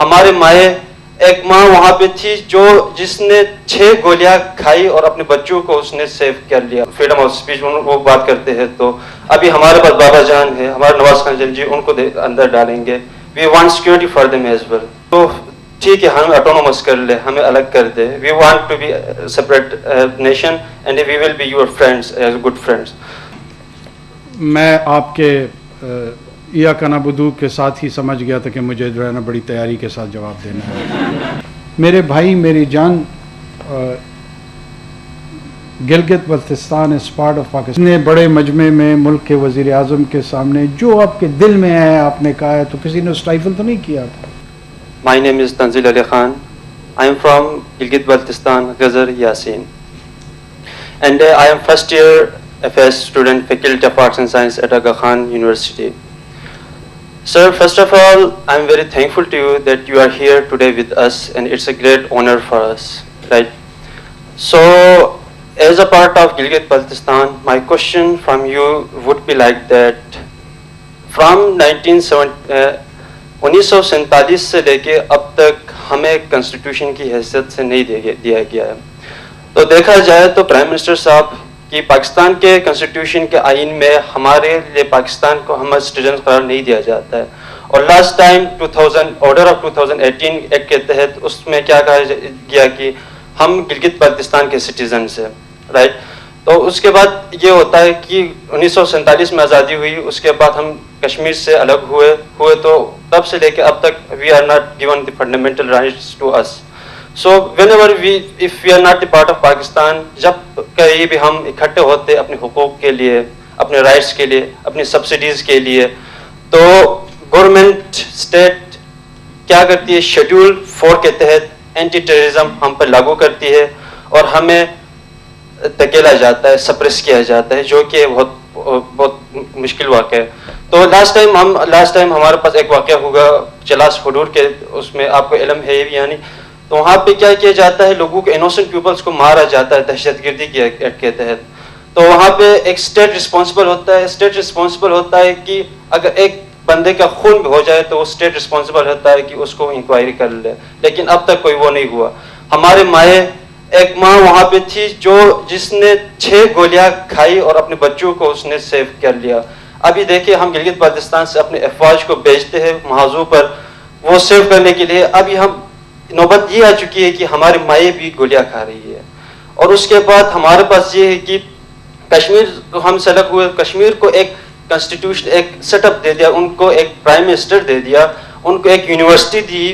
ہمارے مائیں ایک ماں وہاں پہ تھی جو جس نے 6 گولیاں کھائی اور اپنے بچوں کو اس نے سیو کر لیا. فریڈم آف اسپیچ وہ بات کرتے ہیں تو ابھی ہمارے پاس بابا جان ہے, ہمارے نواز خان جی, ان کو اندر ڈالیں گے. We want security for them as well. تو ٹھیک ہے, ہمیں آٹونومس کر لے, ہمیں الگ کر دے. We want to be separate nation and we will be your friends as good friends. میں آپ کے یا کنابدو کے ساتھ ہی سمجھ گیا تھا کہ مجھے جو ہے نا بڑی تیاری کے ساتھ جواب دینا ہے. میرے بھائی, میری جان, Gilgit Baltistan is part of Pakistan. نے بڑے مجمع میں ملک کے وزیر اعظم کے سامنے جو آپ کے دل میں ہے آپ نے کہا ہے, تو کسی نے اسٹائفل تو نہیں کیا تھا؟ My name is Tanzil Ali Khan. I am from Gilgit Baltistan, Ghazar Yasin. And I am first year FS student, Faculty of Arts and Science at Aga Khan University. Sir, first of all, I am very thankful to you that you are here today with us, and it's a great honor for us, right? So, as a part of Gilgit Baltistan, my question from you would be like that. From 1947 سے لے کے اب تک ہمیں constitution کی حیثیت سے نہیں دیا گیا ہے. تو دیکھا جائے تو پرائم منسٹر صاحب کی پاکستان کے کنسٹیٹیوشن کے آئین میں ہمارے لیے پاکستان کو ہم سٹیزن قرار نہیں دیا جاتا ہے. اور last time 2000 order of 2018 act کے تحت اس میں کیا کہا گیا کہ ہم گلگت بلتستان کے سٹیزنس ہیں, رائٹ. تو اس کے بعد یہ ہوتا ہے کہ 1947 میں آزادی ہوئی, اس کے بعد ہم کشمیر سے الگ ہوئے تو تب سے لے کے اب تک we are not given the fundamental rights to us. So whenever if we are not the part of Pakistan, جب کہیں بھی ہم اکٹھے ہوتے اپنے حقوق کے لیے, اپنے رائٹس کے لیے, اپنی سبسڈیز کے لیے, تو گورنمنٹ اسٹیٹ کیا کرتی ہے, شیڈول 4 کے تحت اینٹی ٹیررزم ہم پر لاگو کرتی ہے اور ہمیں دھکیلا جاتا ہے, سپریس کیا جاتا ہے, جو کہ بہت مشکل واقع ہے. تو لاسٹ ٹائم ہمارے پاس ایک واقعہ ہوگا چلاس حدود کے, اس میں آپ کو علم ہے یعنی, تو وہاں پہ کیا کیا جاتا ہے, لوگوں کے انوسنٹ پیپلس کو مارا جاتا ہے دہشت گردی کے ایکٹ کے تحت. تو وہاں پہ ایک اسٹیٹ رسپانسبل ہوتا ہے کہ اگر ایک بندے کا خون بھی ہو جائے تو وہ اسٹیٹ رسپانسبل ہوتا ہے کہ اس کو انکوائری کر لے, لیکن اب تک کوئی وہ نہیں ہوا. ہمارے مائیں ایک ماں وہاں پہ تھی جو جس نے 6 گولیاں کھائی اور اپنے بچوں کو اس نے سیو کر لیا. ابھی دیکھیں ہم گلگت بلتستان سے اپنے افواج کو بھیجتے ہیں محاذوں پر وہ سیو کرنے کے لیے. ابھی ہم نوبت یہ آ چکی ہے کہ ہماری مائیں بھی گولیاں کھا رہی ہے. اور اس کے بعد ہمارے پاس یہ ہے کہ کشمیر کو ہم سیلیکٹ ہوئے, کشمیر کو ایک کنسٹیٹیوشن ایک سیٹ اپ دے دیا, ان کو ایک پرائم منسٹر دے دیا, ان کو ایک یونیورسٹی دی,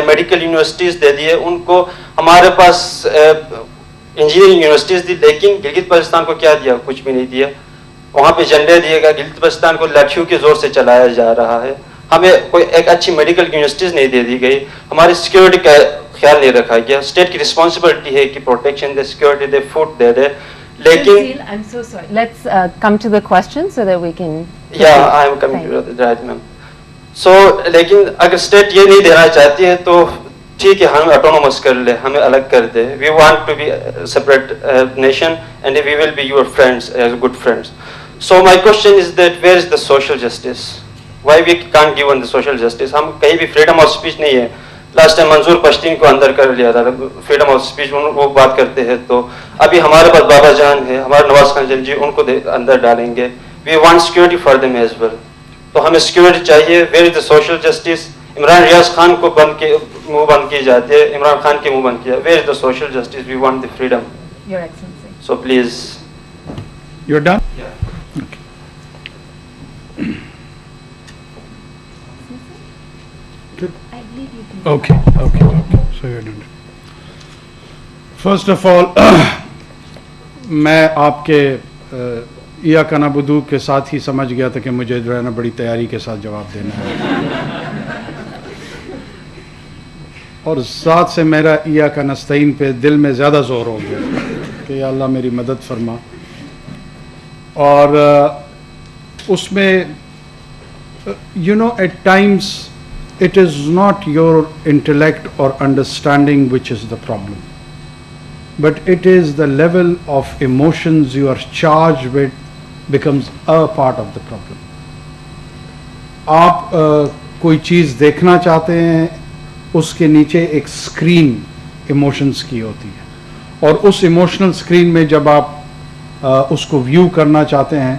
میڈیکل یونیورسٹیز دے دیے ان کو, ہمارے پاس انجینئرنگ یونیورسٹیز دی, لیکن گلگت بلتستان کو کیا دیا, کچھ بھی نہیں دیا. وہاں پہ جھنڈے دیے گا, گلگت بلتستان کو لاٹھیوں کے زور سے چلایا جا رہا ہے. ہمیں کوئی ایک اچھی میڈیکل یونیورسٹیز نہیں دے دی گئی, ہماری سیکورٹی کا خیال نہیں رکھا گیا. اسٹیٹ کی رسپانسبلٹی ہے کہ پروٹیکشن دے, سیکورٹی دے, فوڈ دے دے, لیکن I'm so sorry. Let's come to the question so that we can. Yeah, I am coming to the right, ma'am. So, لیکن اگر اسٹیٹ یہ نہیں دینا چاہتی ہے تو ٹھیک ہے, ہمیں آٹونومس کر لے, ہمیں الگ کر دے. We want to be separate nation and we will be your friends as good friends. So my question is that where is the social justice, why we can't given the social justice. ہم کہیں بھی freedom of speech نہیں ہے. Last time منظور پشتین کو اندر کر لیا تھا, freedom of speech وہ بات کرتے ہیں. تو ابھی ہمارے پاس بابا جان ہے, ہمارے نواز خان جی, ان کو اندر ڈالیں گے. We want security for them as well. تو ہمیں سیکورٹی چاہیے. Where is the social justice. Imran Riaz Khan کو منہ بند کی جاتی ہے, عمران خان کے منہ بند کیا. Where is the social justice. We want the freedom. Your Excellency. So please. You're done? Okay. So you're done. First of all, میں آپ کے یا کنابدو کے ساتھ ہی سمجھ گیا تھا کہ مجھے جو ہے نا بڑی تیاری کے ساتھ جواب دینا ہے. اور ذات سے میرا یا کا نستعین پہ دل میں زیادہ زور ہو گیا کہ یا اللہ میری مدد فرما. اور اس میں at times it is not your intellect or understanding which is the problem, but it is the level of emotions you are charged with becomes a part of the problem. آپ کوئی چیز دیکھنا چاہتے ہیں اس کے نیچے ایک اسکرین ایموشنز کی ہوتی ہے، اور اس ایموشنل اسکرین میں جب آپ اس کو ویو کرنا چاہتے ہیں،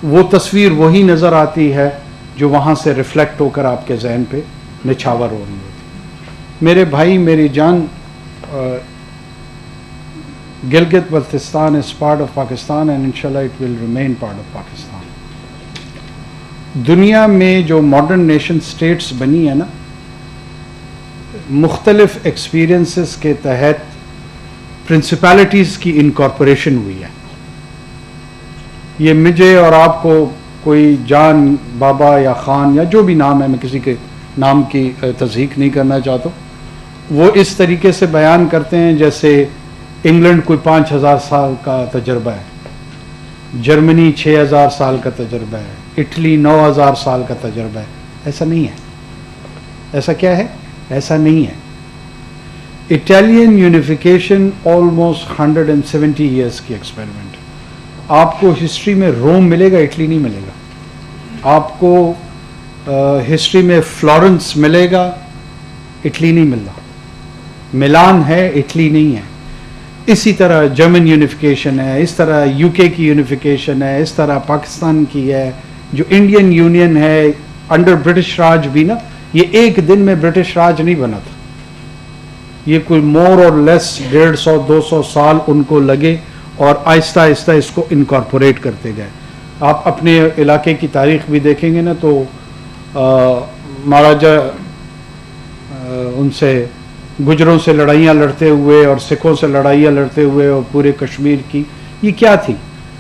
وہ تصویر وہی نظر آتی ہے جو وہاں سے ریفلیکٹ ہو کر آپ کے ذہن پہ نچھاور ہو رہی ہوتی ہے۔ میرے بھائی، میری جان، Gilgit Baltistan is part of Pakistan and inshallah it will remain part of Pakistan۔ دنیا میں جو ماڈرن نیشن سٹیٹس بنی ہے نا، مختلف ایکسپیرینسز کے تحت پرنسپلٹیز کی انکارپوریشن ہوئی ہے۔ یہ مجھے اور آپ کو کوئی جان، بابا یا خان یا جو بھی نام ہے، میں کسی کے نام کی تصدیق نہیں کرنا چاہتا، وہ اس طریقے سے بیان کرتے ہیں جیسے انگلینڈ کوئی 5000 سال کا تجربہ ہے، جرمنی 6000 سال کا تجربہ ہے، اٹلی 9000 سال کا تجربہ ہے۔ ایسا نہیں ہے۔ ایسا کیا ہے؟ ایسا نہیں ہے۔ اٹالین یونیفیکیشن آلموسٹ 170 ایئرس کی ایکسپیریمنٹ۔ آپ کو ہسٹری میں روم ملے گا، اٹلی نہیں ملے گا۔ آپ کو ہسٹری میں فلورنس ملے گا، اٹلی نہیں مل رہا۔ ملان ہے، اٹلی نہیں ہے۔ اسی طرح جرمن یونیفیکیشن ہے، اس طرح یو کے کی یونیفیکیشن ہے، اس طرح پاکستان کی ہے، جو انڈین یونین ہے انڈر برٹش راج بھی نا، یہ ایک دن میں برٹش راج نہیں بنا تھا۔ یہ کوئی مور اور لیس 150 200 سال ان کو لگے، اور آہستہ آہستہ اس کو انکارپوریٹ کرتے گئے۔ آپ اپنے علاقے کی تاریخ بھی دیکھیں گے نا تو مہاراجا ان سے گجروں سے لڑائیاں لڑتے ہوئے اور سکھوں سے لڑائیاں لڑتے ہوئے، اور پورے کشمیر کی یہ کیا تھی؟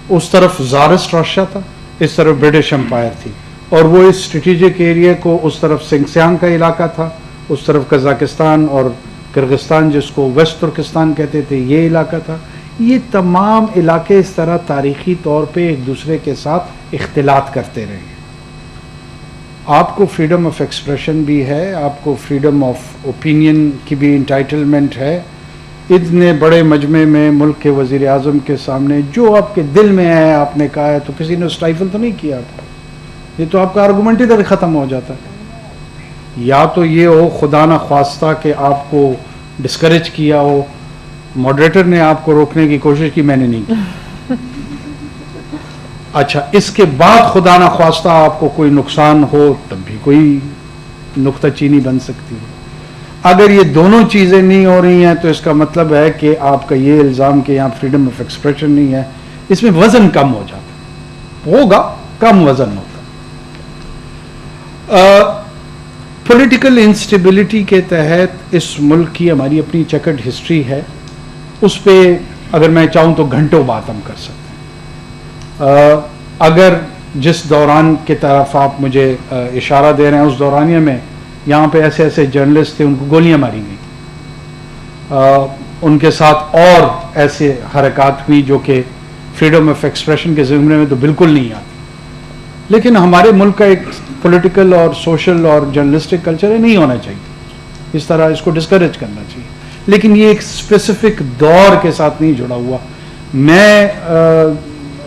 اس طرف زارسٹ راشیا تھا، اس طرف برٹش امپائر تھی، اور وہ اس اسٹریٹجک ایریا کو، اس طرف سنگسیانگ کا علاقہ تھا، اس طرف قزاقستان اور کرغستان جس کو ویسٹ ترکستان کہتے تھے، یہ علاقہ تھا۔ یہ تمام علاقے اس طرح تاریخی طور پہ ایک دوسرے کے ساتھ اختلاط کرتے رہے۔ آپ کو فریڈم آف ایکسپریشن بھی ہے، آپ کو فریڈم آف اوپینین کی بھی انٹائٹلمنٹ ہے۔ اتنے بڑے مجمع میں ملک کے وزیر اعظم کے سامنے جو آپ کے دل میں ہے آپ نے کہا ہے، تو کسی نے اسٹائفل تو نہیں کیا آپ کو۔ یہ تو آپ کا آرگومنٹ ادھر ختم ہو جاتا ہے۔ یا تو یہ ہو خدا نہ خواستہ کہ آپ کو ڈسکریج کیا ہو، ماڈریٹر نے آپ کو روکنے کی کوشش کی، میں نے نہیں کی۔ اچھا، اس کے بعد خدا نہ خواستہ آپ کو کوئی نقصان ہو، تب بھی کوئی نکتہ چینی بن سکتی ہے۔ اگر یہ دونوں چیزیں نہیں ہو رہی ہیں تو اس کا مطلب ہے کہ آپ کا یہ الزام کہ یہاں فریڈم آف ایکسپریشن نہیں ہے، اس میں وزن کم ہو جاتا ہے، ہوگا کم وزن ہوتا۔ پولیٹیکل انسٹیبلٹی کے تحت اس ملک کی ہماری اپنی چیکرڈ ہسٹری ہے، اس پہ اگر میں چاہوں تو گھنٹوں بات ہم کر سکتے ہیں۔ اگر جس دوران کی طرف آپ مجھے اشارہ دے رہے ہیں، اس دورانیہ میں یہاں پہ ایسے ایسے جرنلسٹ تھے، ان کو گولیاں ماری گئیں، ان کے ساتھ اور ایسے حرکات ہوئی جو کہ فریڈم آف ایکسپریشن کے زمرے میں تو بالکل نہیں آتی۔ لیکن ہمارے ملک کا ایک پولیٹیکل اور سوشل اور جرنلسٹک کلچر ہے، نہیں ہونا چاہیے، اس طرح اس کو ڈسکریج کرنا چاہیے۔ لیکن یہ ایک اسپیسیفک دور کے ساتھ نہیں جڑا ہوا۔ میں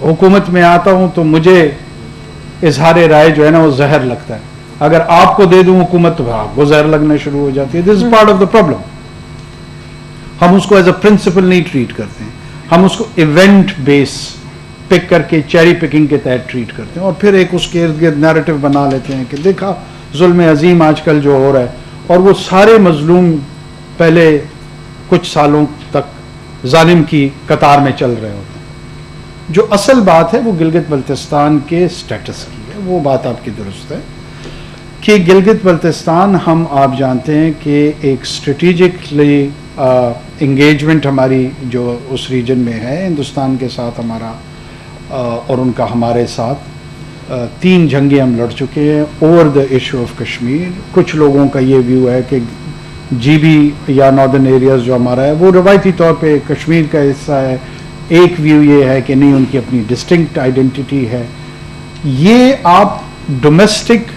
حکومت میں آتا ہوں تو مجھے اظہار رائے جو ہے نا وہ زہر لگتا ہے، اگر آپ کو دے دوں حکومت تو آپ کو زہر لگنا شروع ہو جاتی ہے۔ This is part of the problem. ہم اس کو ایز اے پرنسپل نہیں ٹریٹ کرتے ہیں، ہم اس کو ایونٹ بیس پک کر کے چیری پکنگ کے تحت ٹریٹ کرتے ہیں، اور پھر ایک اس کے ارد گرد نیریٹو بنا لیتے ہیں کہ دیکھا ظلم عظیم آج کل جو ہو رہا ہے، اور وہ سارے مظلوم پہلے کچھ سالوں تک ظالم کی قطار میں چل رہے ہوتے ہیں۔ جو اصل بات ہے وہ گلگت بلتستان کے سٹیٹس کی ہے، وہ بات آپ کی درست ہے کہ گلگت بلتستان ہم آپ جانتے ہیں کہ ایک اسٹریٹجکلی انگیجمنٹ ہماری جو اس ریجن میں ہے ہندوستان کے ساتھ ہمارا اور ان کا ہمارے ساتھ 3 جنگیں ہم لڑ چکے ہیں over the issue of Kashmir. کچھ لوگوں کا یہ ویو ہے کہ جی بی یا ناردرن ایریاز جو ہمارا ہے وہ روایتی طور پہ کشمیر کا حصہ ہے، ایک ویو یہ ہے کہ نہیں، ان کی اپنی ڈسٹنکٹ آئیڈینٹی ہے۔ یہ آپ ڈومیسٹک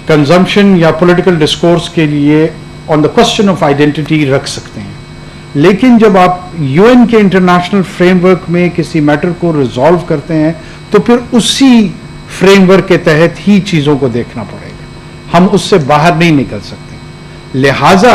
کنزمپشن یا پولیٹیکل ڈسکورس کے لیے آن دا کوسچن آف آئیڈینٹی رکھ سکتے ہیں، لیکن جب آپ یو این کے انٹرنیشنل فریم ورک میں کسی میٹر کو ریزالو کرتے ہیں تو پھر اسی فریم ورک کے تحت ہی چیزوں کو دیکھنا پڑے گا، ہم اس سے باہر نہیں نکل سکتے۔ لہٰذا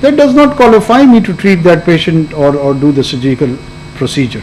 that does not qualify me to treat that patient or do the surgical procedure.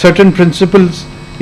certain principles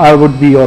I would be or